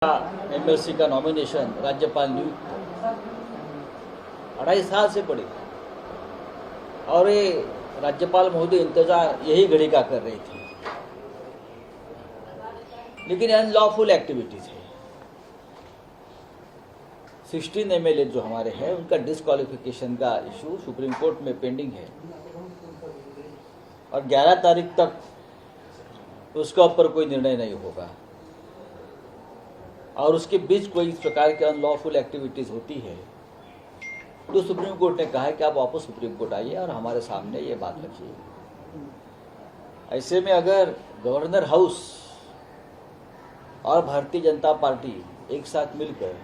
MLC का nomination राज्यपाल नियुक्त 2.5 साल से पड़े और ये राज्यपाल महोदय इंतजार यही घड़ी का कर रही थी, लेकिन अनलॉफुल एक्टिविटीज है। 16 एमएलए जो हमारे हैं उनका डिस्क्वालिफिकेशन का इशू सुप्रीम कोर्ट में पेंडिंग है और 11 तारीख तक उसके ऊपर कोई निर्णय नहीं होगा और उसके बीच कोई इस प्रकार की अनलॉफुल एक्टिविटीज होती है तो सुप्रीम कोर्ट ने कहा है कि आप वापस सुप्रीम कोर्ट आइए और हमारे सामने ये बात रखिए। ऐसे में अगर गवर्नर हाउस और भारतीय जनता पार्टी एक साथ मिलकर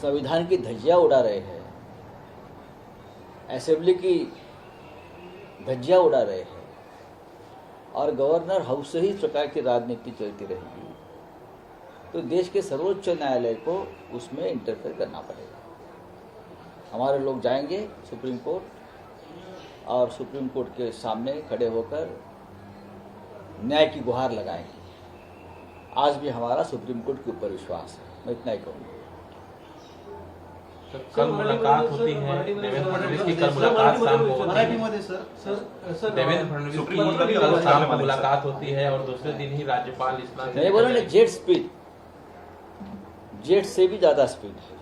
संविधान की धज्जियां उड़ा रहे हैं, असेंबली की धज्जियां उड़ा रहे हैं और गवर्नर हाउस से ही इस प्रकार की राजनीति चलती रहेगी तो देश के सर्वोच्च न्यायालय को उसमें इंटरफेयर करना पड़ेगा। हमारे लोग जाएंगे सुप्रीम कोर्ट और सुप्रीम कोर्ट के सामने खड़े होकर न्याय की गुहार लगाएंगे। आज भी हमारा सुप्रीम कोर्ट के ऊपर विश्वास है, मैं इतना ही कहूँगा। कल मुलाकात होती है देवेंद्र फडणवीस की, कल मुलाकात शाम को होती है देवेंद्र फडणवीस की, कल शाम को मुलाकात होती है और दूसरे दिन ही राज्यपाल इस्लाम नहीं बोला ना, जेट से भी ज्यादा स्पीड है।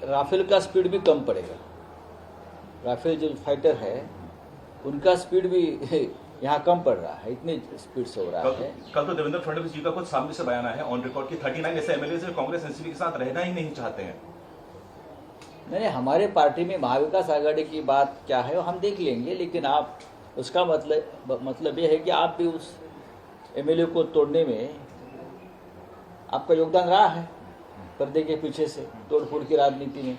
राफेल का स्पीड भी कम पड़ेगा। राफेल जो फाइटर है उनका स्पीड भी यहाँ कम पड़ रहा है, इतनी स्पीड से हो रहा है। कल तो देवेंद्र फडणवीस जी का कुछ सामने से बयान है ऑन रिकॉर्ड की 39 ऐसे एमएलए से कांग्रेस एनसीपी के साथ रहना ही नहीं चाहते हैं। नहीं, हमारे पार्टी में महाविकास आघाड़ी की बात क्या है वो हम देख लेंगे, लेकिन आप उसका मतलब ये है कि आप भी उस एमएलए को तोड़ने में आपका योगदान रहा है पर्दे के पीछे से तोड़फोड़ की राजनीति में।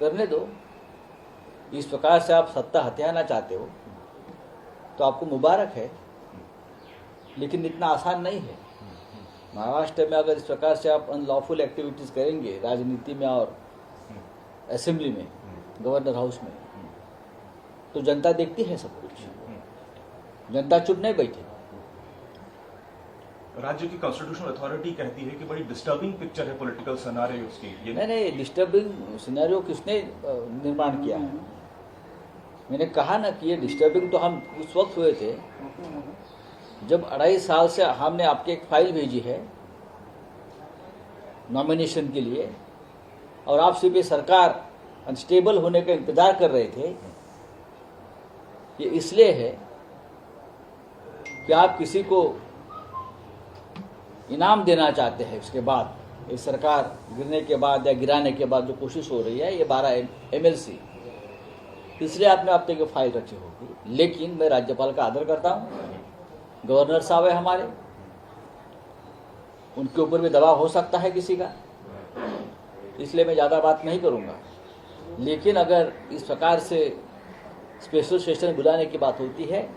करने दो, इस प्रकार से आप सत्ता हथियाना चाहते हो तो आपको मुबारक है, लेकिन इतना आसान नहीं है। महाराष्ट्र में अगर इस प्रकार से आप अनलॉफुल एक्टिविटीज करेंगे राजनीति में और असेंबली में, गवर्नर हाउस में, तो जनता देखती है सब कुछ, जनता चुप नहीं बैठी। राज्य की कॉन्स्टिट्यूशनल अथॉरिटी कहती है कि बड़ी डिस्टर्बिंग पिक्चर है पॉलिटिकल सिनेरियो उसकी। नहीं, डिस्टर्बिंग सिनेरियो किसने निर्माण किया है? मैंने कहा ना कि ये डिस्टर्बिंग तो हम उस वक्त हुए थे जब 2.5 साल से हमने आपके एक फाइल भेजी है नॉमिनेशन के लिए और आप सिर्फ सरकार अनस्टेबल होने का इंतजार कर रहे थे। ये इसलिए है कि आप किसी को इनाम देना चाहते हैं। उसके बाद ये सरकार गिरने के बाद या गिराने के बाद जो कोशिश हो रही है ये 12 एमएलसी, इसलिए आपने अब तक फाइल रखी होगी। लेकिन मैं राज्यपाल का आदर करता हूँ, गवर्नर साहब है हमारे, उनके ऊपर भी दबाव हो सकता है किसी का, इसलिए मैं ज़्यादा बात नहीं करूँगा। लेकिन अगर इस प्रकार से स्पेशल सेशन बुलाने की बात होती है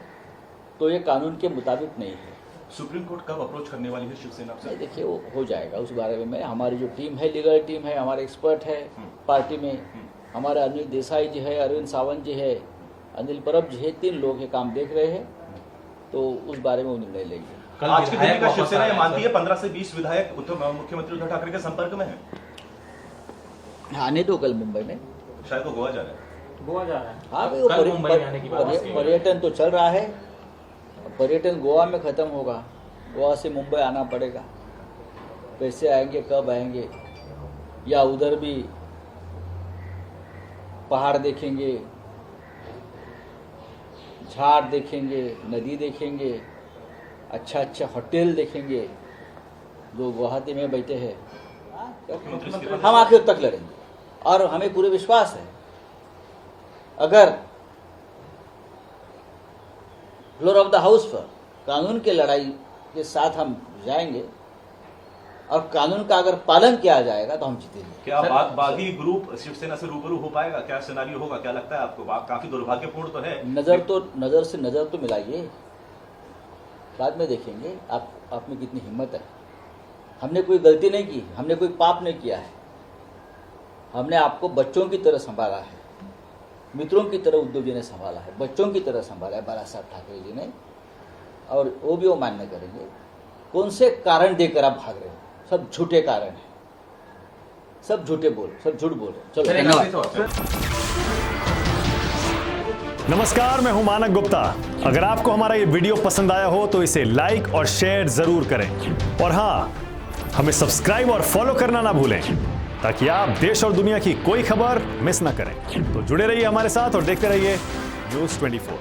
तो ये कानून के मुताबिक नहीं है। सुप्रीम कोर्ट कब अप्रोच करने वाली है शिवसेना से? देखिए वो हो जाएगा, उस बारे में हमारी जो टीम है, लीगल टीम है, हमारे एक्सपर्ट है पार्टी में, हमारे अनिल देसाई जी है, अरविंद सावंत जी है, अनिल परब जी है, 3 लोग ये काम देख रहे हैं, तो उस बारे में वो निर्णय लेंगे। आज के दिन का शिवसेना ये मानती है 15 से 20 विधायक मुख्यमंत्री उद्धव ठाकरे के संपर्क में है। आने दो कल मुंबई में, शायद वो गोवा जा रहा है। हाँ भाई, पर्यटन तो चल रहा है, पर्यटन गोवा में खत्म होगा, गोवा से मुंबई आना पड़ेगा। कैसे आएंगे, कब आएंगे, या उधर भी पहाड़ देखेंगे, झाड़ देखेंगे, नदी देखेंगे, अच्छा होटल देखेंगे जो गुवाहाटी में बैठे हैं। हम आखिर तक लड़ेंगे और हमें पूरे विश्वास है अगर फ्लोर ऑफ द हाउस पर कानून की लड़ाई के साथ हम जाएंगे और कानून का अगर पालन किया जाएगा तो हम जीतेंगे। क्या बागी ग्रुप शिवसेना से रूबरू हो पाएगा? क्या सिनेरियो होगा, क्या लगता है आपको? काफी दुर्भाग्यपूर्ण तो है। नजर से नजर तो मिलाइए, बाद में देखेंगे आप में कितनी हिम्मत है। हमने कोई गलती नहीं की, हमने कोई पाप नहीं किया है, हमने आपको बच्चों की तरह संभाला है, मित्रों की तरह उद्धव जी ने संभाला है, बच्चों की तरह संभाला है बाला साहब ठाकरे जी ने। और वो भी वो मान्य करेंगे, कौन से कारण देकर आप भाग रहे हो? सब झूठे कारण हैं, सब झूठे बोल, सब झूठ बोल रहे। चलो धन्यवाद। नमस्कार, मैं हूं मानक गुप्ता। अगर आपको हमारा ये वीडियो पसंद आया हो तो इसे लाइक और शेयर जरूर करें, और हां, हमें सब्सक्राइब और फॉलो करना ना भूलें ताकि आप देश और दुनिया की कोई खबर मिस ना करें। तो जुड़े रहिए हमारे साथ और देखते रहिए न्यूज़ 24।